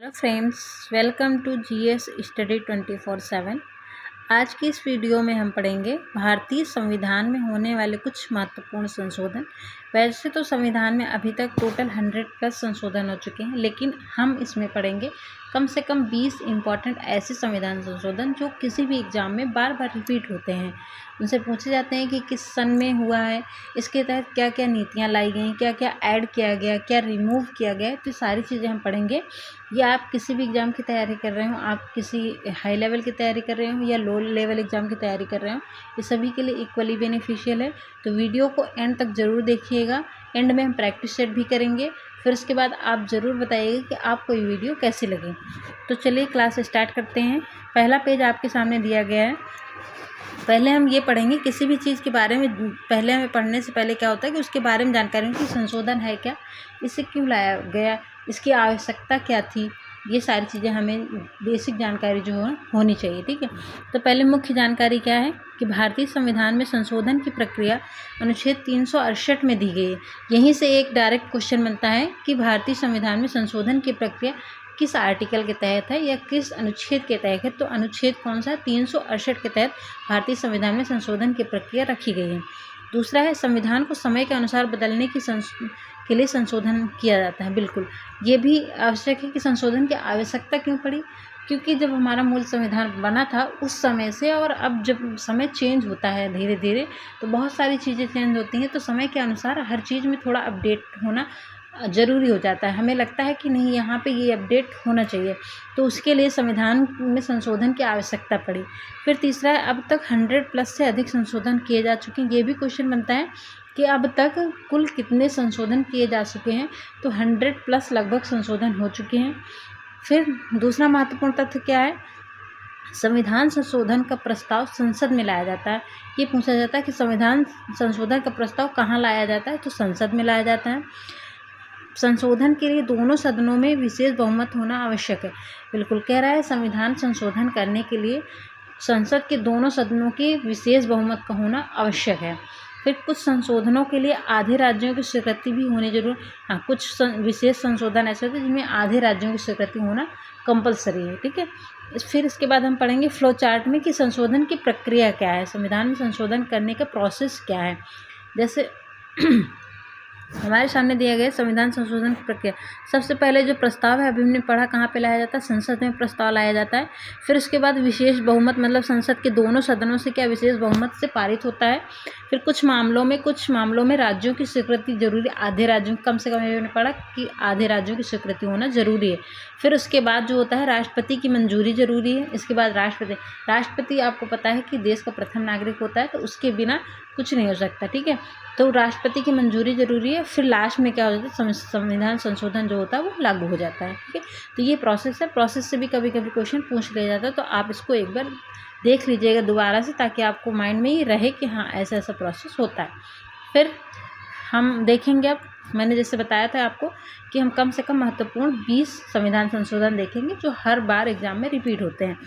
Hello friends, welcome to GS study 24/7। आज की इस वीडियो में हम पढ़ेंगे भारतीय संविधान में होने वाले कुछ महत्वपूर्ण संशोधन। वैसे तो संविधान में अभी तक टोटल 100+ संशोधन हो चुके हैं, लेकिन हम इसमें पढ़ेंगे कम से कम 20 इम्पॉर्टेंट ऐसे संविधान संशोधन जो किसी भी एग्ज़ाम में बार बार रिपीट होते हैं। उनसे पूछे जाते हैं कि किस सन में हुआ है, इसके तहत क्या क्या नीतियाँ लाई गई, क्या क्या ऐड किया गया, क्या रिमूव किया गया। तो सारी चीज़ें हम पढ़ेंगे। या आप किसी भी एग्ज़ाम की तैयारी कर रहे हो, आप किसी हाई लेवल की तैयारी कर रहे हो या लो लेवल एग्ज़ाम की तैयारी कर रहे हो, ये सभी के लिए इक्वली बेनिफिशियल है। तो वीडियो को एंड तक ज़रूर देखिएगा। एंड में हम प्रैक्टिस सेट भी करेंगे। फिर उसके बाद आप ज़रूर बताइएगा कि आपको ये वीडियो कैसी लगी। तो चलिए क्लास स्टार्ट करते हैं। पहला पेज आपके सामने दिया गया है। पहले हम ये पढ़ेंगे किसी भी चीज़ के बारे में। पहले हमें पढ़ने से पहले क्या होता है कि उसके बारे में जानकारी हो कि संशोधन है क्या, इसे क्यों लाया गया, इसकी आवश्यकता क्या थी। ये सारी चीज़ें हमें बेसिक जानकारी जो है होनी चाहिए। ठीक है, तो पहले मुख्य जानकारी क्या है कि भारतीय संविधान में संशोधन की प्रक्रिया अनुच्छेद 368 में दी गई है। यहीं से एक डायरेक्ट क्वेश्चन बनता है कि भारतीय संविधान में संशोधन की प्रक्रिया किस आर्टिकल के तहत है या किस अनुच्छेद के तहत है। तो अनुच्छेद कौन सा है? 368 के तहत भारतीय संविधान में संशोधन की प्रक्रिया रखी गई है। दूसरा है संविधान को समय के अनुसार बदलने के लिए संशोधन किया जाता है। बिल्कुल, ये भी आवश्यक है कि संशोधन की आवश्यकता क्यों पड़ी, क्योंकि जब हमारा मूल संविधान बना था उस समय से और अब जब समय चेंज होता है धीरे धीरे, तो बहुत सारी चीज़ें चेंज होती हैं। तो समय के अनुसार हर चीज़ में थोड़ा अपडेट होना ज़रूरी हो जाता है। हमें लगता है कि नहीं, यहाँ पे ये अपडेट होना चाहिए, तो उसके लिए संविधान में संशोधन की आवश्यकता पड़ी। फिर तीसरा है अब तक 100+ से अधिक संशोधन किए जा चुके हैं। ये भी क्वेश्चन बनता है कि अब तक कुल कितने संशोधन किए जा चुके हैं। तो 100+ लगभग संशोधन हो चुके हैं। फिर दूसरा महत्वपूर्ण तथ्य क्या है? संविधान संशोधन का प्रस्ताव संसद में लाया जाता है। ये पूछा जाता है कि संविधान संशोधन का प्रस्ताव कहाँ लाया जाता है, तो संसद में लाया जाता है। संशोधन के लिए दोनों सदनों में विशेष बहुमत होना आवश्यक है। बिल्कुल, कह रहा है संविधान संशोधन करने के लिए संसद के दोनों सदनों के विशेष बहुमत का होना आवश्यक है। फिर कुछ संशोधनों के लिए आधे राज्यों की स्वीकृति भी होनी जरूर। हाँ, कुछ विशेष संशोधन ऐसे होते हैं जिनमें आधे राज्यों की स्वीकृति होना कंपलसरी है। ठीक है, फिर इसके बाद हम पढ़ेंगे फ्लो चार्ट में कि संशोधन की प्रक्रिया क्या है, संविधान में संशोधन करने का प्रोसेस क्या है। जैसे हमारे सामने दिया गया संविधान संशोधन की प्रक्रिया। सबसे पहले जो प्रस्ताव है, अभी हमने पढ़ा, कहाँ पे लाया जाता है? संसद में प्रस्ताव लाया जाता है। फिर उसके बाद विशेष बहुमत, मतलब संसद के दोनों सदनों से क्या विशेष बहुमत से पारित होता है। फिर कुछ मामलों में राज्यों की स्वीकृति जरूरी, आधे राज्यों, कम से कम हमने पढ़ा कि आधे राज्यों की स्वीकृति होना जरूरी है। फिर उसके बाद जो होता है राष्ट्रपति की मंजूरी जरूरी है। इसके बाद राष्ट्रपति आपको पता है कि देश का प्रथम नागरिक होता है, तो उसके बिना कुछ नहीं हो सकता। ठीक है, तो राष्ट्रपति की मंजूरी जरूरी है। फिर लास्ट में क्या हो जाता है? संविधान संशोधन जो होता है वो लागू हो जाता है। ठीक है, तो ये प्रोसेस है। प्रोसेस से भी कभी कभी क्वेश्चन पूछ लिया जाता है, तो आप इसको एक बार देख लीजिएगा दोबारा से, ताकि आपको माइंड में ही रहे कि हाँ ऐसा ऐसा प्रोसेस होता है। फिर हम देखेंगे, अब मैंने जैसे बताया था आपको कि हम कम से कम महत्वपूर्ण 20 संविधान संशोधन देखेंगे जो हर बार एग्जाम में रिपीट होते हैं।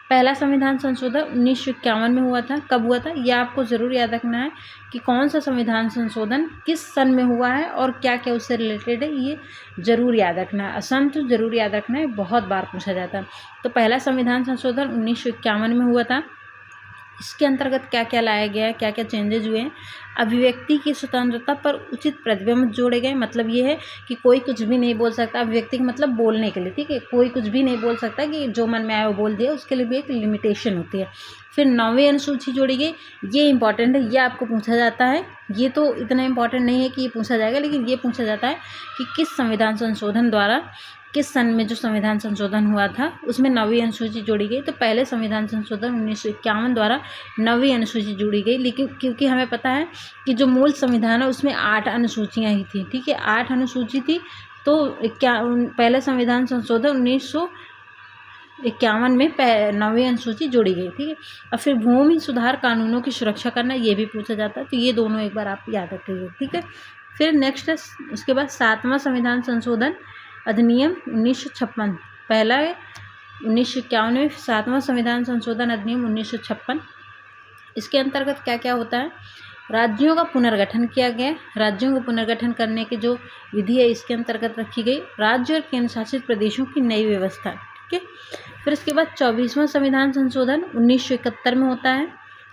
पहला संविधान संशोधन 1951 में हुआ था। कब हुआ था ये आपको ज़रूर याद रखना है कि कौन सा संविधान संशोधन किस सन में हुआ है और क्या क्या उससे रिलेटेड है, ये ज़रूर याद रखना है। सन तो ज़रूर याद रखना है, बहुत बार पूछा जाता है। तो पहला संविधान संशोधन 1951 में हुआ था। इसके अंतर्गत क्या क्या लाया गया है, क्या क्या चेंजेज हुए हैं? अभिव्यक्ति की स्वतंत्रता पर उचित प्रतिबंध जोड़े गए। मतलब ये है कि कोई कुछ भी नहीं बोल सकता। अभिव्यक्ति का मतलब बोलने के लिए। ठीक है, कोई कुछ भी नहीं बोल सकता कि जो मन में आए वो बोल दिया, उसके लिए भी एक लिमिटेशन होती है। फिर 9वीं अनुसूची जोड़ी गई। ये इंपॉर्टेंट है, ये आपको पूछा जाता है। ये तो इतना इंपॉर्टेंट नहीं है कि ये पूछा जाएगा, लेकिन ये पूछा जाता है कि किस संविधान संशोधन द्वारा, किस सन में जो संविधान संशोधन हुआ था उसमें 9वीं अनुसूची जोड़ी गई। तो पहले संविधान संशोधन 1951 द्वारा 9वीं अनुसूची जोड़ी गई, लेकिन क्योंकि हमें पता है कि जो मूल संविधान है उसमें 8 अनुसूचियाँ ही थी। ठीक है, 8 अनुसूची थी, तो पहले संविधान संशोधन 1951 में 9वीं अनुसूची जोड़ी गई। ठीक है, और फिर भूमि सुधार कानूनों की सुरक्षा करना, ये भी पूछा जाता है। तो ये दोनों एक बार आप याद रखिएगा। ठीक है, फिर नेक्स्ट है उसके बाद 7वां संविधान संशोधन अधिनियम 1956। पहला है 1951 में, 7वां संविधान संशोधन अधिनियम 1956। इसके अंतर्गत क्या क्या होता है राज्यों का पुनर्गठन किया गया। राज्यों का पुनर्गठन करने की जो विधि है इसके अंतर्गत रखी गई। राज्य और केंद्र शासित प्रदेशों की नई व्यवस्था, ठीक है। फिर इसके बाद 24वां संविधान संशोधन 1971 में होता है।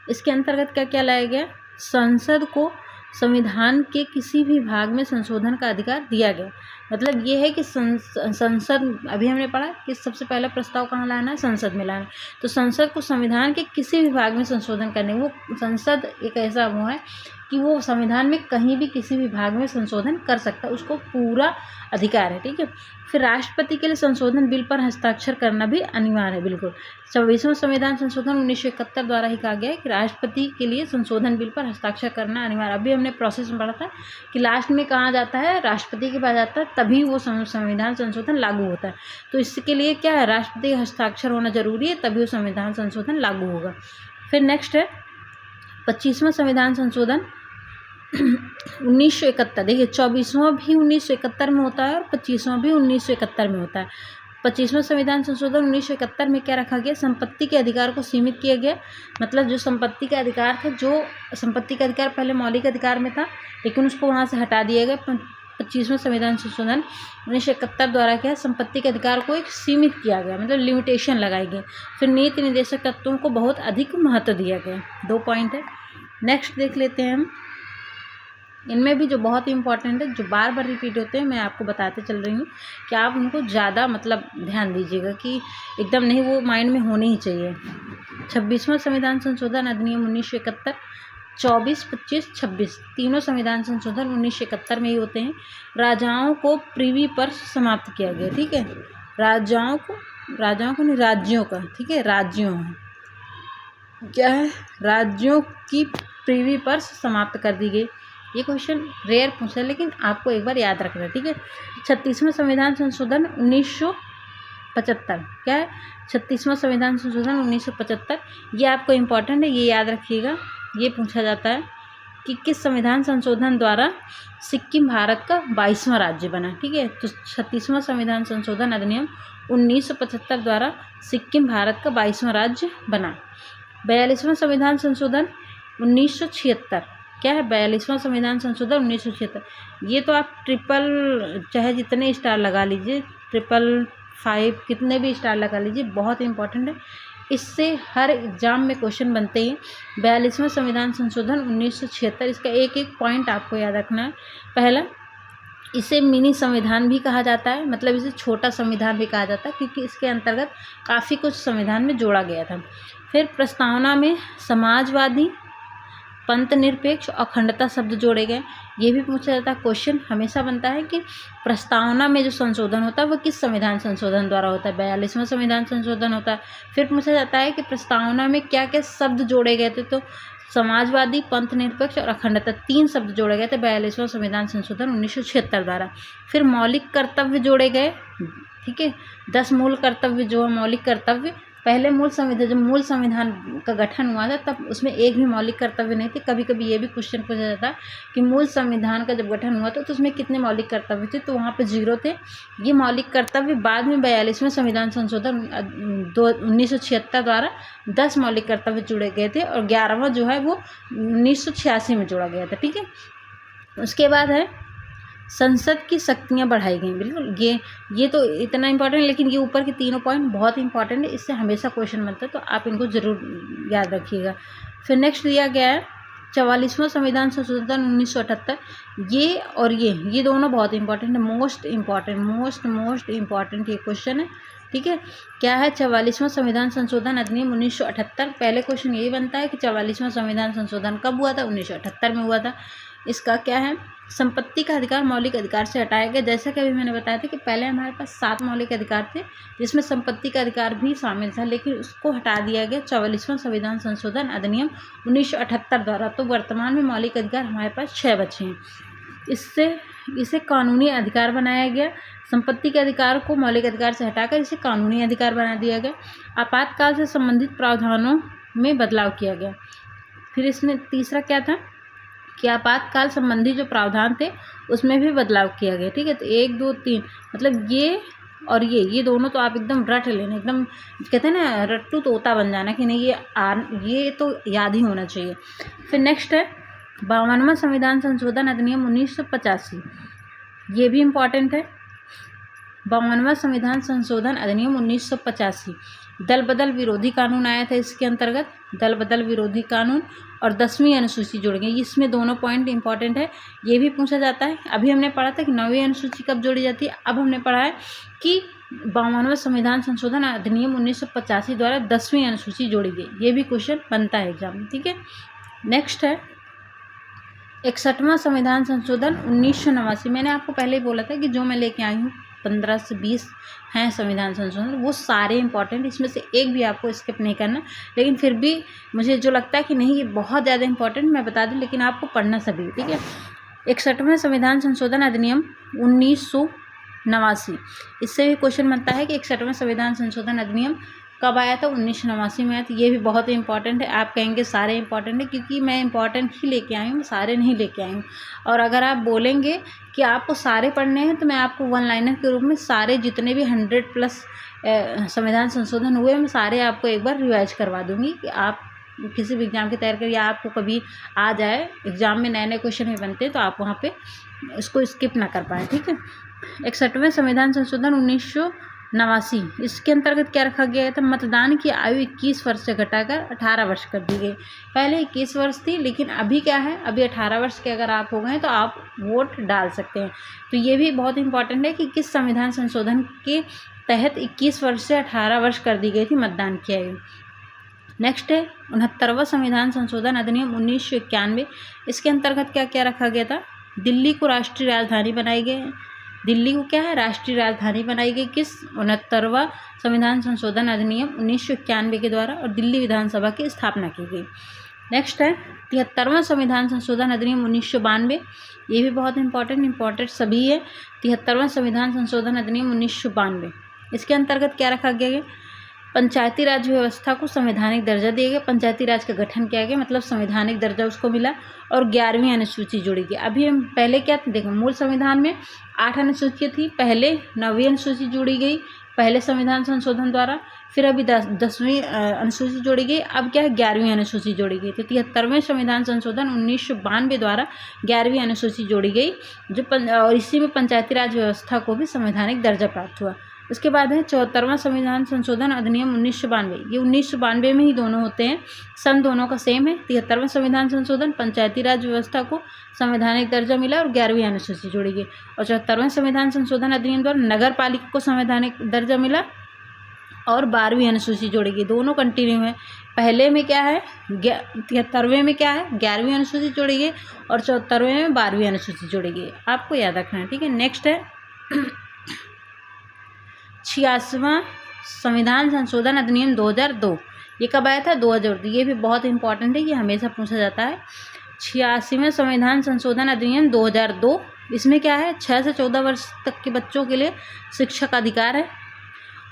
इसके अंतर्गत क्या क्या लाया गया? संसद को संविधान के किसी भी भाग में संशोधन का अधिकार दिया गया। मतलब ये है कि संसद, अभी हमने पढ़ा कि सबसे पहला प्रस्ताव कहाँ लाना है? संसद में लाना। तो संसद को संविधान के किसी भी भाग में संशोधन करने, वो संसद एक ऐसा वो है कि वो संविधान में कहीं भी किसी भी भाग में संशोधन कर सकता है, उसको पूरा अधिकार है, ठीक है। फिर राष्ट्रपति के लिए संशोधन बिल पर हस्ताक्षर करना भी अनिवार्य है, बिल्कुल। 24वां संविधान संशोधन 1971 द्वारा ही कहा गया है कि राष्ट्रपति के लिए संशोधन बिल पर हस्ताक्षर करना अनिवार्य। अभी हमने प्रोसेस में पढ़ा था कि लास्ट में कहाँ जाता है? राष्ट्रपति के पास जाता है, तभी वो संविधान संशोधन लागू होता है। तो इसके लिए क्या है? राष्ट्रपति का हस्ताक्षर होना जरूरी है, तभी वो संविधान संशोधन लागू होगा। फिर नेक्स्ट है 25वां संविधान संशोधन 1971। देखिए 24वां भी 1971 में होता है और 25वां भी 1971 में होता है। 25वां संविधान संशोधन 1971 में क्या रखा गया? संपत्ति के अधिकार को सीमित किया गया। मतलब जो संपत्ति का अधिकार था, जो संपत्ति का अधिकार पहले मौलिक अधिकार में था, लेकिन उसको वहाँ से हटा दिया गया। 25वां संविधान संशोधन 1971 द्वारा क्या है? संपत्ति के अधिकार को एक सीमित किया गया, मतलब लिमिटेशन लगाई गई। फिर नीति निर्देशक तत्वों को बहुत अधिक महत्व दिया गया। 2 पॉइंट है। नेक्स्ट देख लेते हैं हम। इनमें भी जो बहुत ही इंपॉर्टेंट है, जो बार बार रिपीट होते हैं, मैं आपको बताते चल रही हूँ कि आप उनको ज़्यादा मतलब ध्यान दीजिएगा कि एकदम नहीं, वो माइंड में होने ही चाहिए। 26वां संविधान संशोधन अधिनियम 1971, 24, 25, 26 तीनों संविधान संशोधन 1971 में ही होते हैं। राजाओं को प्रीवी पर समाप्त किया गया, ठीक है। राजाओं को नहीं, राज्यों का, ठीक है। राज्यों क्या है? राज्यों की प्रीवी पर समाप्त कर दी गई। ये क्वेश्चन रेयर पूछा है, लेकिन आपको एक बार याद रखना है, ठीक है। 36वां संविधान संशोधन 1975 क्या है? 36वां संविधान संशोधन 1975, ये आपको इम्पॉर्टेंट है, ये याद रखिएगा। ये पूछा जाता है कि किस संविधान संशोधन द्वारा सिक्किम भारत का 22वां राज्य बना, ठीक है। तो 36वां संविधान संशोधन अधिनियम 1975 द्वारा सिक्किम भारत का 22वां राज्य बना। 42वां संविधान संशोधन 1976 क्या है? 42वां संविधान संशोधन 1976। ये तो आप ट्रिपल, चाहे जितने स्टार लगा लीजिए, 555 कितने भी स्टार लगा लीजिए, बहुत इंपॉर्टेंट है। इससे हर एग्जाम में क्वेश्चन बनते हैं। 42वां संविधान संशोधन 1976, इसका एक एक पॉइंट आपको याद रखना है। पहला, इसे मिनी संविधान भी कहा जाता है, मतलब इसे छोटा संविधान भी कहा जाता है, क्योंकि इसके अंतर्गत काफ़ी कुछ संविधान में जोड़ा गया था। फिर प्रस्तावना में समाजवादी, पंथ निरपेक्ष, अखंडता शब्द जोड़े गए। ये भी पूछा जाता है, क्वेश्चन हमेशा बनता है कि प्रस्तावना में जो संशोधन होता है वो किस संविधान संशोधन द्वारा होता है? 42वां संविधान संशोधन होता है। फिर पूछा जाता है कि प्रस्तावना में क्या क्या शब्द जोड़े गए थे? तो समाजवादी, पंथ निरपेक्ष और अखंडता, 3 शब्द जोड़े गए थे 42वां संविधान संशोधन 1976 द्वारा। फिर मौलिक कर्तव्य जोड़े गए, ठीक है। 10 मूल कर्तव्य जो है मौलिक कर्तव्य, पहले जब मूल संविधान का गठन हुआ था तब उसमें एक भी मौलिक कर्तव्य नहीं थे। कभी कभी ये भी क्वेश्चन पूछा जाता है कि मूल संविधान का जब गठन हुआ था तो उसमें कितने मौलिक कर्तव्य थे? तो वहाँ पे 0 थे। ये मौलिक कर्तव्य बाद में 42वां संविधान संशोधन 1976 द्वारा 10 मौलिक कर्तव्य जोड़े गए थे और 11वां जो है वो 1986 में जोड़ा गया था, ठीक है। उसके बाद है संसद की शक्तियाँ बढ़ाई गई। बिल्कुल ये तो इतना इंपॉर्टेंट, लेकिन ये ऊपर के तीनों पॉइंट बहुत इंपॉर्टेंट है, इससे हमेशा क्वेश्चन बनता है, तो आप इनको ज़रूर याद रखिएगा। फिर नेक्स्ट दिया गया है 44वां संविधान संशोधन 1978। ये और ये दोनों बहुत इंपॉर्टेंट है, मोस्ट इंपॉर्टेंट ये क्वेश्चन है, ठीक है। क्या है? 44वां संविधान संशोधन अधिनियम 1978। पहले क्वेश्चन यही बनता है कि 44वां संविधान संशोधन कब हुआ था? 1978 में हुआ था। इसका क्या है? संपत्ति का अधिकार मौलिक अधिकार से हटाया गया। जैसा कि अभी मैंने बताया था कि पहले हमारे पास 7 मौलिक अधिकार थे जिसमें संपत्ति का अधिकार भी शामिल था, लेकिन उसको हटा दिया गया 44वां संविधान संशोधन अधिनियम 1978 द्वारा। तो वर्तमान में मौलिक अधिकार हमारे पास 6 बचे हैं। इसे कानूनी अधिकार बनाया गया। संपत्ति के अधिकार को मौलिक अधिकार से हटाकर इसे कानूनी अधिकार बना दिया गया। आपातकाल से संबंधित प्रावधानों में बदलाव किया गया। फिर इसमें तीसरा क्या था कि आपातकाल संबंधी जो प्रावधान थे उसमें भी बदलाव किया गया, ठीक है। तो 1, 2, 3 मतलब ये और ये दोनों तो आप एकदम रट लेना, एकदम कहते हैं ना रट्टू तोता बन जाना कि नहीं ये तो याद ही होना चाहिए। फिर नेक्स्ट है 52वां संविधान संशोधन अधिनियम 1985, ये भी इम्पॉर्टेंट है। 52वां संविधान संशोधन अधिनियम 1985, दल बदल विरोधी कानून आया था इसके अंतर्गत, दल बदल विरोधी कानून और 10वीं अनुसूची जोड़ गई। इसमें दोनों पॉइंट इंपॉर्टेंट है, ये भी पूछा जाता है। अभी हमने पढ़ा था कि 9वीं अनुसूची कब जोड़ी जाती है, अब हमने पढ़ा है कि 52वां संविधान संशोधन अधिनियम 1985 द्वारा 10वीं अनुसूची जोड़ी गई। ये भी क्वेश्चन बनता है एग्जाम में, ठीक है। नेक्स्ट है 61वां संविधान संशोधन 1989। मैंने आपको पहले ही बोला था कि जो मैं लेके आई हूँ 15 से 20 हैं संविधान संशोधन, वो सारे इंपॉर्टेंट, इसमें से एक भी आपको स्किप नहीं करना। लेकिन फिर भी मुझे जो लगता है कि नहीं ये बहुत ज़्यादा इंपॉर्टेंट, मैं बता दूं, लेकिन आपको पढ़ना सभी, ठीक है। 61वां संविधान संशोधन अधिनियम 1989, इससे भी क्वेश्चन बनता है कि 61वां संविधान संशोधन अधिनियम कब आया था, 1989 में आया था। ये भी बहुत इंपॉर्टेंट है। आप कहेंगे सारे इंपॉर्टेंट है, क्योंकि मैं इंपॉर्टेंट ही लेके आई हूँ, सारे नहीं लेके आई हूँ। और अगर आप बोलेंगे कि आपको सारे पढ़ने हैं तो मैं आपको वन लाइनर के रूप में सारे जितने भी 100+ संविधान संशोधन हुए मैं सारे आपको एक बार रिवाइज करवा दूँगी, कि आप किसी भी एग्ज़ाम की तैयारी करिए, आपको कभी आ जाए एग्ज़ाम में नए नए क्वेश्चन भी बनते हैं तो आप वहाँ पे इसको स्किप ना कर पाए, ठीक है। 61वें संविधान संशोधन 1989, इसके अंतर्गत क्या रखा गया था, मतदान की आयु 21 वर्ष से घटाकर 18 वर्ष कर दी गई। पहले 21 वर्ष थी, लेकिन अभी क्या है, अभी 18 वर्ष के अगर आप हो गए तो आप वोट डाल सकते हैं। तो ये भी बहुत इंपॉर्टेंट है कि किस संविधान संशोधन के तहत 21 वर्ष से 18 वर्ष कर दी गई थी मतदान की आयु। नेक्स्ट है 69वां संविधान संशोधन अधिनियम 1991, इसके अंतर्गत क्या क्या रखा गया था, दिल्ली को राष्ट्रीय राजधानी बनाई गई। दिल्ली को क्या है, राष्ट्रीय राजधानी बनाई गई किस, 69वां संविधान संशोधन अधिनियम 1991 के द्वारा, और दिल्ली विधानसभा की स्थापना की गई। नेक्स्ट है 73वां संविधान संशोधन अधिनियम 1992, ये भी बहुत इंपॉर्टेंट सभी है। 73वां संविधान संशोधन अधिनियम 1992, इसके अंतर्गत क्या रखा गया है, पंचायती राज व्यवस्था को संवैधानिक दर्जा दिया गया। पंचायती राज का गठन किया गया, मतलब संवैधानिक दर्जा उसको मिला, और 11वीं अनुसूची जोड़ी गई। अभी हम पहले क्या देखो, मूल संविधान में 8 अनुसूची थी, पहले 9वीं अनुसूची जोड़ी गई पहले संविधान संशोधन द्वारा, फिर अभी 10वीं अनुसूची जोड़ी गई, अब क्या है 11वीं अनुसूची जोड़ी गई। तो 73वें संविधान संशोधन 1992 द्वारा 11वीं अनुसूची जोड़ी गई, और इसी में पंचायती राज व्यवस्था को भी संवैधानिक दर्जा प्राप्त हुआ। उसके बाद है 74वां संविधान संशोधन अधिनियम 1992, ये 1992 में ही दोनों होते हैं, सन दोनों का सेम है। 73वां संविधान संशोधन, पंचायती राज व्यवस्था को संवैधानिक दर्जा मिला और 11वीं अनुसूची जोड़ी गई। और 74वें संविधान संशोधन अधिनियम द्वारा नगर पालिका को संवैधानिक दर्जा मिला और 12वीं अनुसूची जोड़ी गई। दोनों कंटिन्यू है, पहले में क्या है 73वें में क्या है 11वीं अनुसूची जोड़ी गई, और 74वें में 12वीं अनुसूची जोड़ी गई। आपको याद रखना है, ठीक है। नेक्स्ट है 86वां संविधान संशोधन अधिनियम 2002, ये कब आया था 2002, ये भी बहुत इंपॉर्टेंट है, ये हमेशा पूछा जाता है। 86वां संविधान संशोधन अधिनियम 2002, इसमें क्या है 6 से 14 वर्ष तक के बच्चों के लिए शिक्षा का अधिकार है,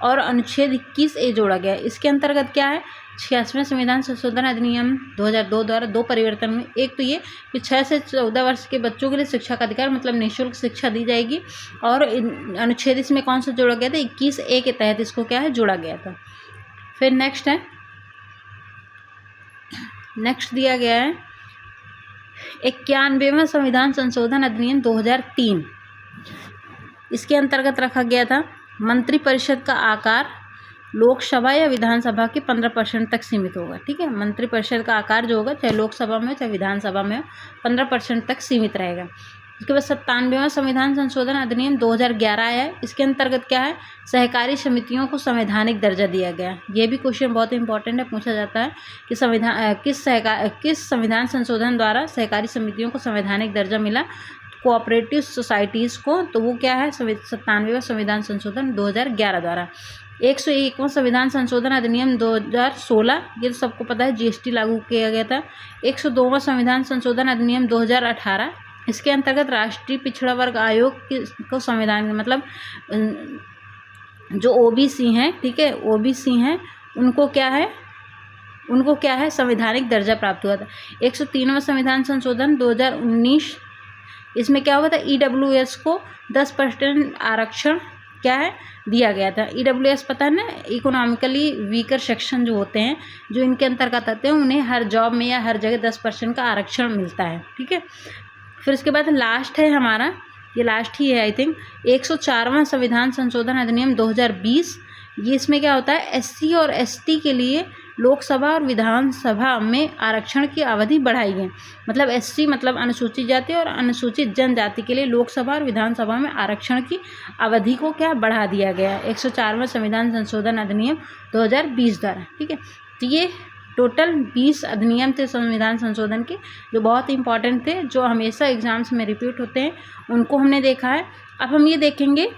और अनुच्छेद 21A जोड़ा गया है। इसके अंतर्गत क्या है 86वें संविधान संशोधन अधिनियम 2002 द्वारा 2 परिवर्तन में, एक तो ये कि 6 से 14 वर्ष के बच्चों के लिए शिक्षा का अधिकार, मतलब निःशुल्क शिक्षा दी जाएगी, और अनुच्छेद इसमें कौन सा जोड़ा गया था 21A के तहत इसको क्या है जोड़ा गया था। फिर नेक्स्ट है, नेक्स्ट दिया गया है 91वां संविधान संशोधन अधिनियम 2003, इसके अंतर्गत रखा गया था मंत्रिपरिषद का आकार लोकसभा या विधानसभा के 15% तक सीमित होगा, ठीक है। मंत्रिपरिषद का आकार जो होगा चाहे लोकसभा में हो चाहे विधानसभा में हो 15% तक सीमित रहेगा। इसके बाद 97वां संविधान संशोधन अधिनियम 2011 आया है, इसके अंतर्गत क्या है सहकारी समितियों को संवैधानिक दर्जा दिया गया। ये भी क्वेश्चन बहुत इंपॉर्टेंट है, पूछा जाता है कि किस संविधान संशोधन द्वारा सहकारी समितियों को संवैधानिक दर्जा मिला, कोऑपरेटिव सोसाइटीज़ को, तो वो क्या है 97वां संविधान संशोधन 2011 द्वारा। 101वां संविधान संशोधन अधिनियम 2016, ये तो सबको पता है जीएसटी लागू किया गया था। 102वां संविधान संशोधन अधिनियम 2018, इसके अंतर्गत राष्ट्रीय पिछड़ा वर्ग आयोग को संविधान मतलब जो ओबीसी हैं, ठीक है, ओबीसी हैं उनको क्या है संवैधानिक दर्जा प्राप्त हुआ था। 103वां संविधान संशोधन 2019, इसमें क्या हुआ था ईडब्ल्यूएस को 10% आरक्षण क्या है दिया गया था। EWS पता है ना, इकोनॉमिकली वीकर सेक्शन जो होते हैं, जो इनके अंतर्गत आते हैं, उन्हें हर जॉब में या हर जगह 10% का आरक्षण मिलता है। ठीक है, फिर उसके बाद लास्ट है हमारा, ये लास्ट ही है आई थिंक, 104वां संविधान संशोधन अधिनियम 2020। ये इसमें क्या होता है, SC और ST के लिए लोकसभा और विधानसभा में आरक्षण की अवधि बढ़ाई है। मतलब SC मतलब अनुसूचित जाति और अनुसूचित जनजाति के लिए लोकसभा और विधानसभा में आरक्षण की अवधि को क्या बढ़ा दिया गया है 104वां संविधान संशोधन अधिनियम 2020 द्वारा। ठीक है, तो ये टोटल 20 अधिनियम थे संविधान संशोधन के, जो बहुत इंपॉर्टेंट थे, जो हमेशा एग्जाम्स में रिपीट होते हैं, उनको हमने देखा है। अब हम ये देखेंगे,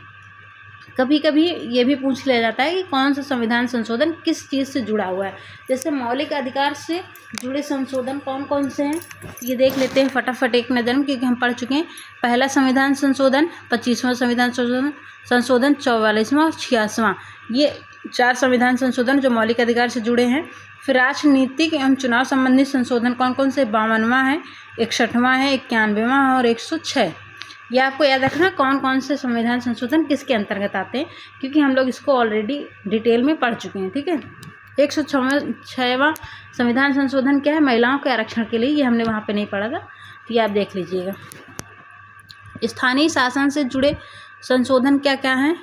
कभी कभी ये भी पूछ लिया जाता है कि कौन सा संविधान संशोधन किस चीज़ से जुड़ा हुआ है। जैसे मौलिक अधिकार से जुड़े संशोधन कौन कौन से हैं, ये देख लेते हैं फटाफट एक नज़र में, क्योंकि हम पढ़ चुके हैं। पहला संविधान संशोधन, 25वां संविधान संशोधन 44वां और 86वां, ये 4 संविधान संशोधन जो मौलिक अधिकार से जुड़े हैं। फिर राजनीतिक एवं चुनाव संबंधी संशोधन कौन कौन से, 52वां है, 61वां है, 91वां है और 106। ये आपको याद रखना कौन कौन से संविधान संशोधन किसके अंतर्गत आते हैं, क्योंकि हम लोग इसको ऑलरेडी डिटेल में पढ़ चुके हैं। ठीक है, 106वां संविधान संशोधन क्या है, महिलाओं के आरक्षण के लिए, ये हमने वहाँ पे नहीं पढ़ा था, तो ये आप देख लीजिएगा। स्थानीय शासन से जुड़े संशोधन क्या क्या हैं,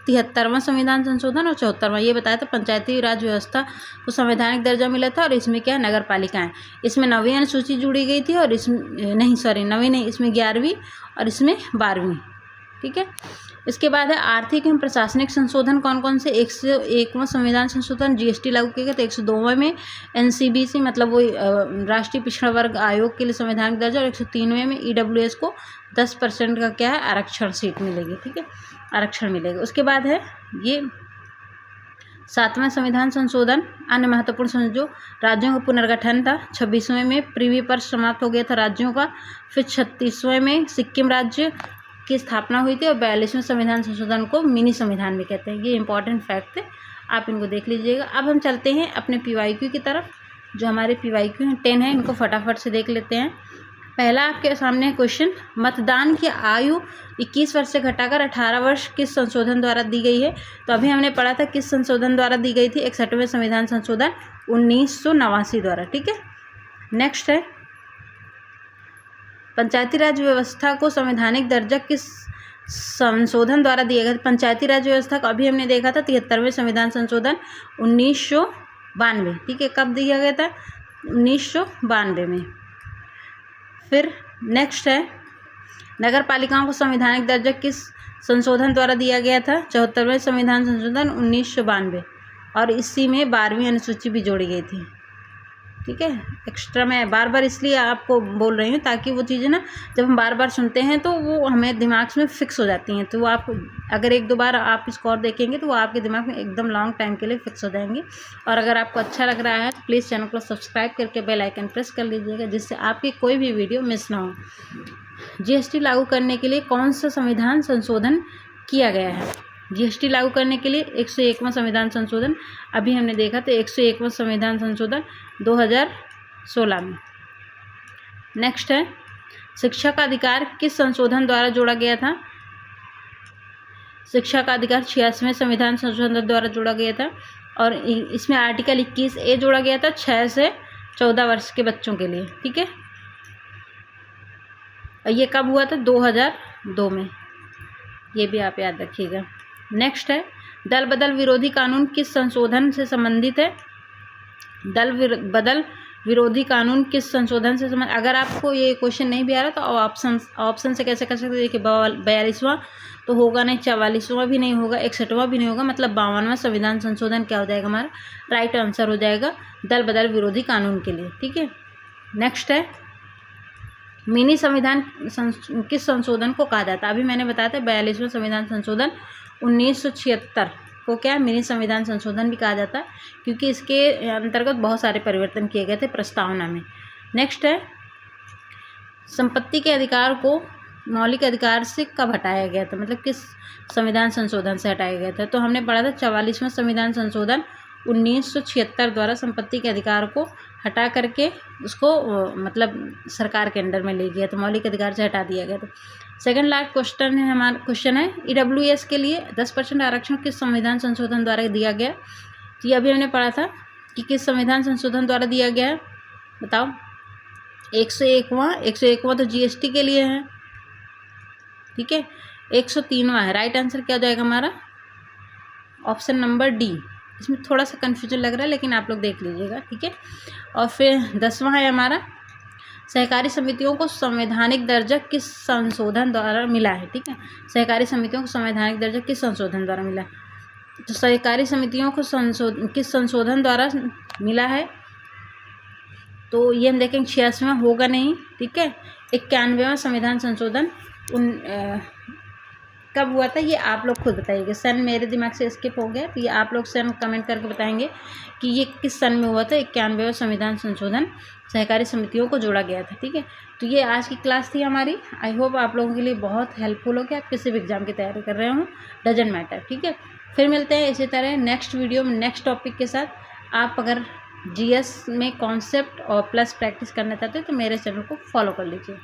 73वां संविधान संशोधन और 74वां। ये बताया था पंचायती राज व्यवस्था को संवैधानिक दर्जा मिला था, और इसमें क्या नगर पालिकाएँ, इसमें 9वीं अनुसूची जुड़ी गई थी, और इसमें नहीं, सॉरी 9वीं नहीं, इसमें 11वीं और इसमें 12वीं। ठीक है, इसके बाद है आर्थिक एवं प्रशासनिक संशोधन कौन कौन से, 101वां संविधान संशोधन, GST लागू किया गया था। 102वें में NCBC मतलब वो राष्ट्रीय पिछड़ा वर्ग आयोग के लिए संवैधानिक दर्जा, और 103वें में EWS को 10% का क्या है आरक्षण सीट मिलेगी। ठीक है, आरक्षण मिलेगा। उसके बाद है ये 7वां संविधान संशोधन, अन्य महत्वपूर्ण जो राज्यों का पुनर्गठन था। 26वें में प्रीवी पर समाप्त हो गया था राज्यों का। फिर 36वें में सिक्किम राज्य की स्थापना हुई थी, और 42वें संविधान संशोधन को मिनी संविधान भी कहते हैं। ये इंपॉर्टेंट फैक्ट है, आप इनको देख लीजिएगा। अब हम चलते हैं अपने PYQ की तरफ। जो हमारे PYQ हैं 10 है, इनको फटाफट से देख लेते हैं। पहला आपके सामने क्वेश्चन, मतदान की आयु 21 वर्ष से घटाकर 18 वर्ष किस संशोधन द्वारा दी गई है। तो अभी हमने पढ़ा था किस संशोधन द्वारा दी गई थी, 61वें संविधान संशोधन 1989 द्वारा। ठीक है, नेक्स्ट है पंचायती राज व्यवस्था को संवैधानिक दर्जा किस संशोधन द्वारा दिया गया। पंचायती राज व्यवस्था को अभी हमने देखा था 73वें संविधान संशोधन 1992। ठीक है, कब दिया गया था, 1992 में। फिर नेक्स्ट है नगर पालिकाओं को संवैधानिक दर्जा किस संशोधन द्वारा दिया गया था, 74वें संविधान संशोधन 1992, और इसी में 12वीं अनुसूची भी जोड़ी गई थी। ठीक है, एक्स्ट्रा मैं बार बार इसलिए आपको बोल रही हूँ ताकि वो चीज़ें ना जब हम बार बार सुनते हैं तो वो हमें दिमाग में फिक्स हो जाती हैं। तो वो आप अगर 1-2 बार आप इसको और देखेंगे तो वो आपके दिमाग में एकदम लॉन्ग टाइम के लिए फिक्स हो जाएंगे। और अगर आपको अच्छा लग रहा है तो प्लीज़ चैनल को सब्सक्राइब करके बेल आइकन प्रेस कर लीजिएगा, जिससे आपकी कोई भी वीडियो मिस ना हो। GST लागू करने के लिए कौन सा संविधान संशोधन किया गया है। GST लागू करने के लिए 101वां संविधान संशोधन अभी हमने देखा, तो 101वां संविधान संशोधन 2016 में। नेक्स्ट है शिक्षा का अधिकार किस संशोधन द्वारा जोड़ा गया था। शिक्षा का अधिकार 86वें संविधान संशोधन द्वारा जोड़ा गया था, और इसमें आर्टिकल 21A जोड़ा गया था 6 से 14 वर्ष के बच्चों के लिए। ठीक है, और ये कब हुआ था, 2002 में। ये भी आप याद रखिएगा। नेक्स्ट है दल बदल विरोधी कानून किस संशोधन से संबंधित है। दल बदल विरोधी कानून किस संशोधन से संबंधित, अगर आपको ये क्वेश्चन नहीं भी आ रहा तो ऑप्शन से कैसे कर सकते हैं। देखिए 42वां तो होगा नहीं, 44वां भी नहीं होगा, 61वां भी नहीं होगा, मतलब 52वां संविधान संशोधन क्या हो जाएगा, हमारा राइट आंसर हो जाएगा दल बदल विरोधी कानून के लिए। ठीक है, नेक्स्ट है मिनी संविधान किस संशोधन को कहा जाता है। अभी मैंने बताया था 42वां संविधान संशोधन 1976 को क्या मिनी संविधान संशोधन भी कहा जाता है, क्योंकि इसके अंतर्गत बहुत सारे परिवर्तन किए गए थे प्रस्तावना में। नेक्स्ट है संपत्ति के अधिकार को मौलिक अधिकार से कब हटाया गया था, मतलब किस संविधान संशोधन से हटाया गया था। तो हमने पढ़ा था 44वां संविधान संशोधन 1976 द्वारा संपत्ति के अधिकार को हटा करके उसको मतलब सरकार के अंडर में ले गया, तो मौलिक अधिकार से हटा दिया गया था। सेकंड लास्ट क्वेश्चन है EWS के लिए 10% आरक्षण किस संविधान संशोधन द्वारा दिया गया। तो ये अभी हमने पढ़ा था कि किस संविधान संशोधन द्वारा दिया गया है, बताओ। 101वां तो GST के लिए है, ठीक है। 103वां है। राइट आंसर क्या हो जाएगा हमारा, ऑप्शन नंबर डी। इसमें थोड़ा सा कन्फ्यूजन लग रहा है लेकिन आप लोग देख लीजिएगा, ठीक है। और फिर 10वां है हमारा, सहकारी समितियों को संवैधानिक दर्जा किस संशोधन द्वारा मिला है, ठीक है। सहकारी समितियों को संवैधानिक दर्जा किस संशोधन द्वारा मिला है। तो सहकारी समितियों को किस संशोधन द्वारा मिला है, तो ये हम देखेंगे 86वां होगा नहीं, ठीक है। 91वां संविधान संशोधन कब हुआ था, ये आप लोग खुद बताइएगा। सन मेरे दिमाग से स्किप हो गया, तो ये आप लोग सन कमेंट करके बताएंगे कि ये किस सन में हुआ था। 91वां संविधान संशोधन सहकारी समितियों को जोड़ा गया था, ठीक है। तो ये आज की क्लास थी हमारी। आई होप आप लोगों के लिए बहुत हेल्पफुल हो कि आप किसी भी एग्जाम की तैयारी कर रहे हो, डजेंट मैटर, ठीक है। फिर मिलते हैं इसी तरह नेक्स्ट वीडियो में नेक्स्ट टॉपिक के साथ। आप अगर GS में कॉन्सेप्ट और प्लस प्रैक्टिस करना चाहते हो तो मेरे चैनल को फॉलो कर लीजिए।